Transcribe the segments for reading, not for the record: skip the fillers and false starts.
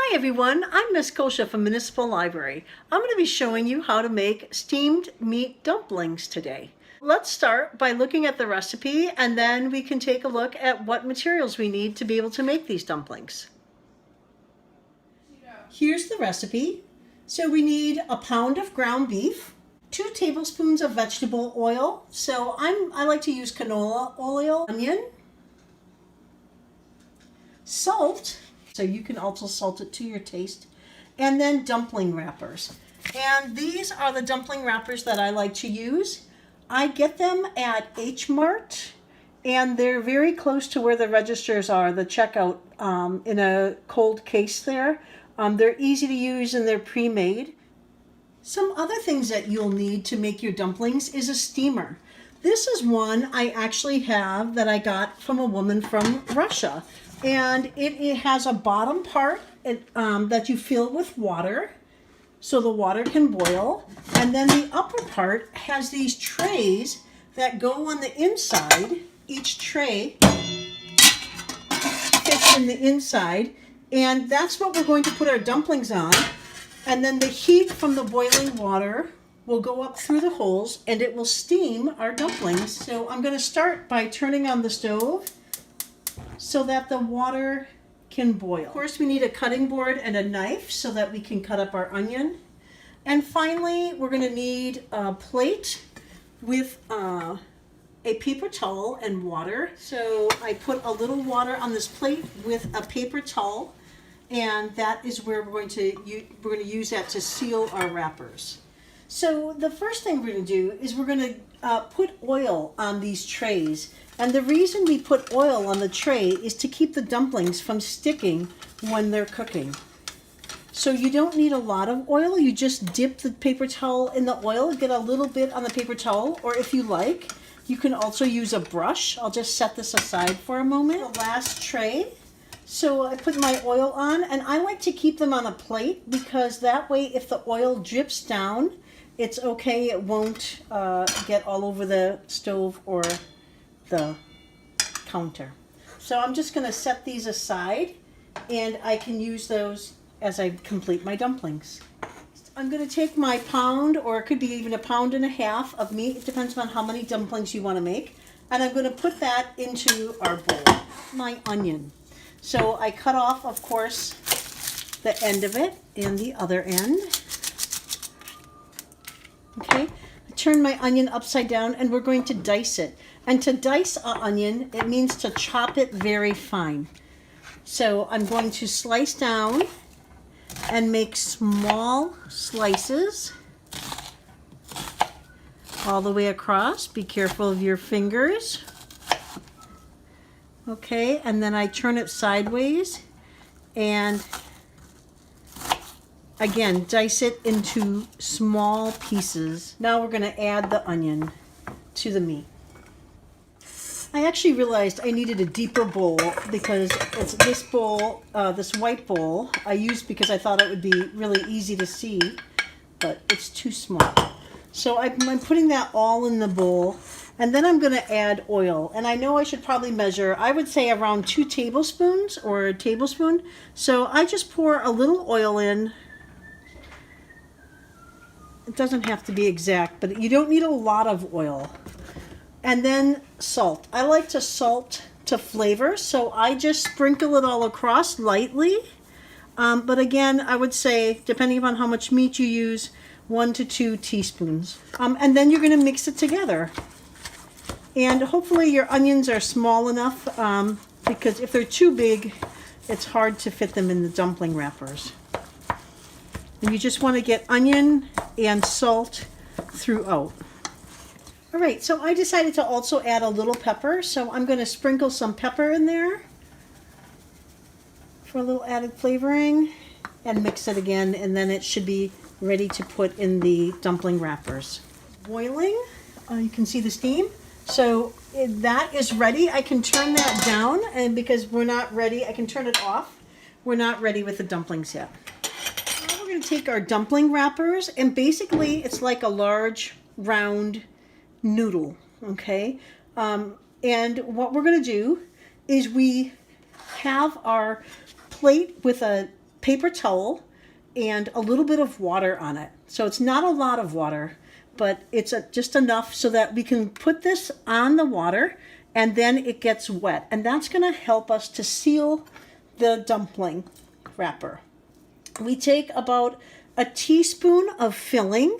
Hi everyone, I'm Miss Kosha from Municipal Library. I'm going to be showing you how to make steamed meat dumplings today. Let's start by looking at the recipe and then we can take a look at what materials we need to be able to make these dumplings. Here's the recipe. So we need a pound of ground beef, 2 tablespoons of vegetable oil. So I like to use canola oil, onion, salt. So you can also salt it to your taste. And then dumpling wrappers. And these are the dumpling wrappers that I like to use. I get them at H Mart, and they're very close to where the registers are, the checkout, in a cold case there. They're easy to use and they're pre-made. Some other things that you'll need to make your dumplings is a steamer. This is one I actually have that I got from a woman from Russia. And it has a bottom part that you fill with water so the water can boil. And then the upper part has these trays that go on the inside. Each tray fits in the inside. And that's what we're going to put our dumplings on. And then the heat from the boiling water will go up through the holes and it will steam our dumplings. So I'm going to start by turning on the stove so that the water can boil. Of course, we need a cutting board and a knife so that we can cut up our onion. And finally, we're going to need a plate with a paper towel and water. So I put a little water on this plate with a paper towel, and that is where we're going to use that to seal our wrappers. So the first thing we're going to do is we're going to put oil on these trays. And the reason we put oil on the tray is to keep the dumplings from sticking when they're cooking. So you don't need a lot of oil. You just dip the paper towel in the oil, get a little bit on the paper towel, or if you like, you can also use a brush. I'll just set this aside for a moment. The last tray. So I put my oil on, and I like to keep them on a plate because that way if the oil drips down, it's okay. It won't get all over the stove or the counter. So I'm just going to set these aside and I can use those as I complete my dumplings. I'm going to take my pound, or it could be even a pound and a half of meat. It depends on how many dumplings you want to make. And I'm going to put that into our bowl. My onion. So I cut off, of course, the end of it and the other end. Okay, I turn my onion upside down and we're going to dice it. And to dice an onion, it means to chop it very fine. So I'm going to slice down and make small slices all the way across. Be careful of your fingers. Okay, and then I turn it sideways and again, dice it into small pieces. Now we're going to add the onion to the meat. I actually realized I needed a deeper bowl because it's this bowl, this white bowl, I used because I thought it would be really easy to see, but it's too small. So I'm putting that all in the bowl, and then I'm going to add oil. And I know I should probably measure, I would say around 2 tablespoons or a tablespoon. So I just pour a little oil in. It doesn't have to be exact, but you don't need a lot of oil. And then salt. I like to salt to flavor, so I just sprinkle it all across lightly. But again, I would say, depending upon how much meat you use, 1 to 2 teaspoons. And then you're going to mix it together. And hopefully your onions are small enough, because if they're too big, it's hard to fit them in the dumpling wrappers. And you just want to get onion and salt throughout. All right, so I decided to also add a little pepper, so I'm going to sprinkle some pepper in there for a little added flavoring and mix it again, and then it should be ready to put in the dumpling wrappers. Boiling, you can see the steam. So that is ready. I can turn that down, and because we're not ready, I can turn it off. We're not ready with the dumplings yet. Now we're going to take our dumpling wrappers, and basically it's like a large round noodle, okay? And what we're going to do is we have our plate with a paper towel and a little bit of water on it. So it's not a lot of water, but it's just enough so that we can put this on the water and then it gets wet. And that's going to help us to seal the dumpling wrapper. We take about a teaspoon of filling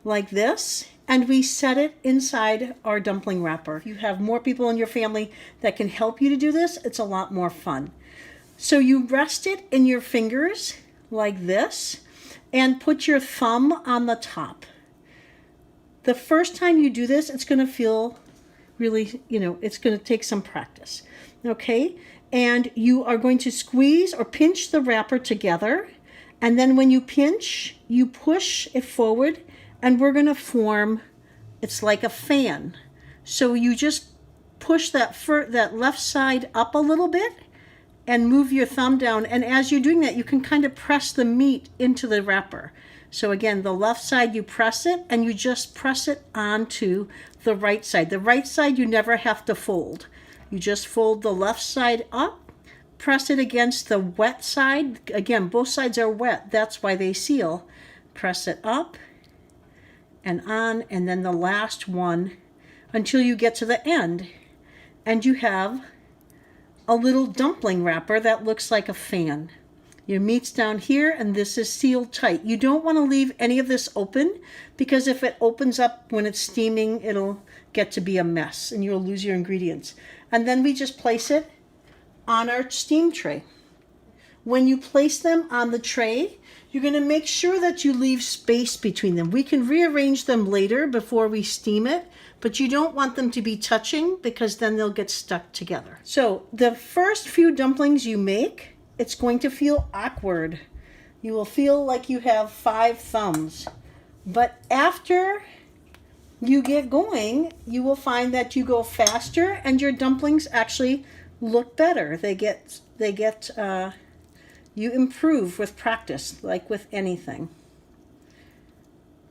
like this, and we set it inside our dumpling wrapper. If you have more people in your family that can help you to do this, it's a lot more fun. So you rest it in your fingers like this and put your thumb on the top. The first time you do this, it's going to feel really, it's going to take some practice. Okay? And you are going to squeeze or pinch the wrapper together. And then when you pinch, you push it forward, and we're going to form, it's like a fan. So you just push that left side up a little bit and move your thumb down. And as you're doing that, you can kind of press the meat into the wrapper. So again, the left side, you press it, and you just press it onto the right side. The right side, you never have to fold. You just fold the left side up, press it against the wet side. Again, both sides are wet. That's why they seal. Press it up and on, and then the last one until you get to the end. And you have a little dumpling wrapper that looks like a fan. Your meat's down here, and this is sealed tight. You don't want to leave any of this open, because if it opens up when it's steaming, it'll get to be a mess and you'll lose your ingredients. And then we just place it on our steam tray. When you place them on the tray, you're going to make sure that you leave space between them. We can rearrange them later before we steam it, but you don't want them to be touching, because then they'll get stuck together. So the first few dumplings you make, it's going to feel awkward. You will feel like you have 5 thumbs. But after you get going, you will find that you go faster and your dumplings actually look better. You improve with practice, like with anything.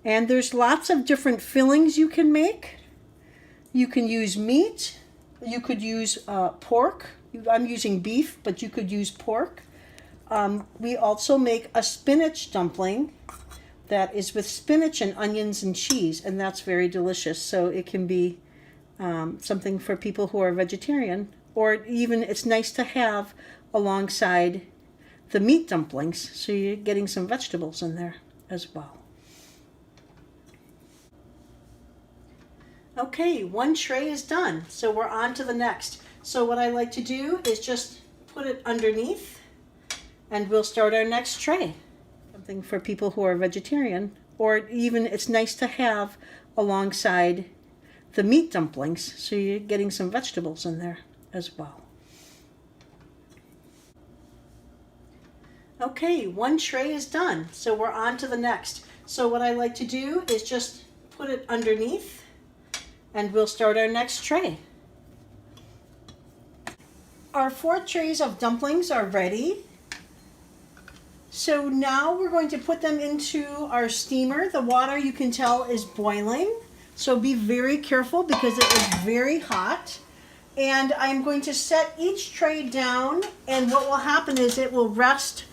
And there's lots of different fillings you can make. You can use meat. You could use pork. I'm using beef, but you could use pork. We also make a spinach dumpling that is with spinach and onions and cheese, and that's very delicious. So it can be something for people who are vegetarian, or even it's nice to have alongside the meat dumplings, so you're getting some vegetables in there as well. Okay, one tray is done, so we're on to the next. So what I like to do is just put it underneath, and we'll start our next tray. Something for people who are vegetarian, or even it's nice to have alongside the meat dumplings, so you're getting some vegetables in there as well. Okay, one tray is done, so we're on to the next. So what I like to do is just put it underneath, and we'll start our next tray. Our 4 trays of dumplings are ready. So now we're going to put them into our steamer. The water, you can tell, is boiling. So be very careful because it is very hot. And I'm going to set each tray down, and what will happen is it will rest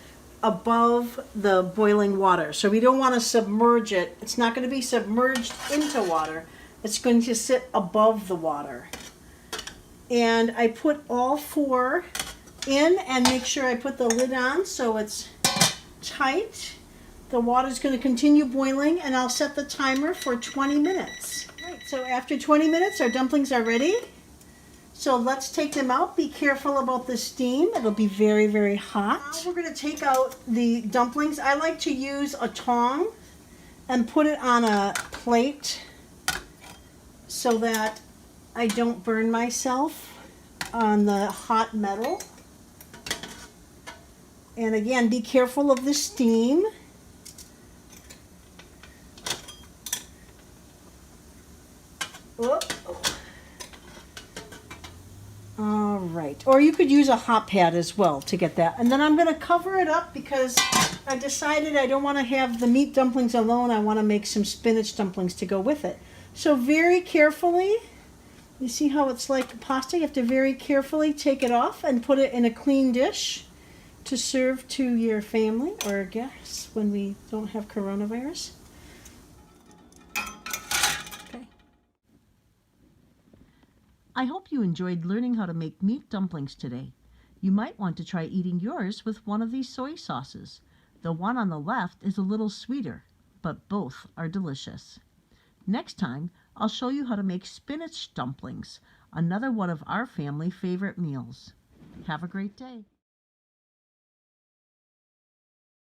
above the boiling water. So we don't want to submerge it. It's not going to be submerged into water. It's going to sit above the water. And I put all 4 in, and make sure I put the lid on so it's tight. The water is going to continue boiling, and I'll set the timer for 20 minutes. Right, so after 20 minutes, our dumplings are ready. So let's take them out. Be careful about the steam. It'll be very, very hot. Now we're going to take out the dumplings. I like to use a tong and put it on a plate so that I don't burn myself on the hot metal. And again, be careful of the steam. Oh. All right, or you could use a hot pad as well to get that. And then I'm going to cover it up because I decided I don't want to have the meat dumplings alone. I want to make some spinach dumplings to go with it. So very carefully, you see how it's like pasta? You have to very carefully take it off and put it in a clean dish. to serve to your family or guests when we don't have coronavirus. Okay. I hope you enjoyed learning how to make meat dumplings today. You might want to try eating yours with one of these soy sauces. The one on the left is a little sweeter, but both are delicious. Next time, I'll show you how to make spinach dumplings, another one of our family favorite meals. Have a great day.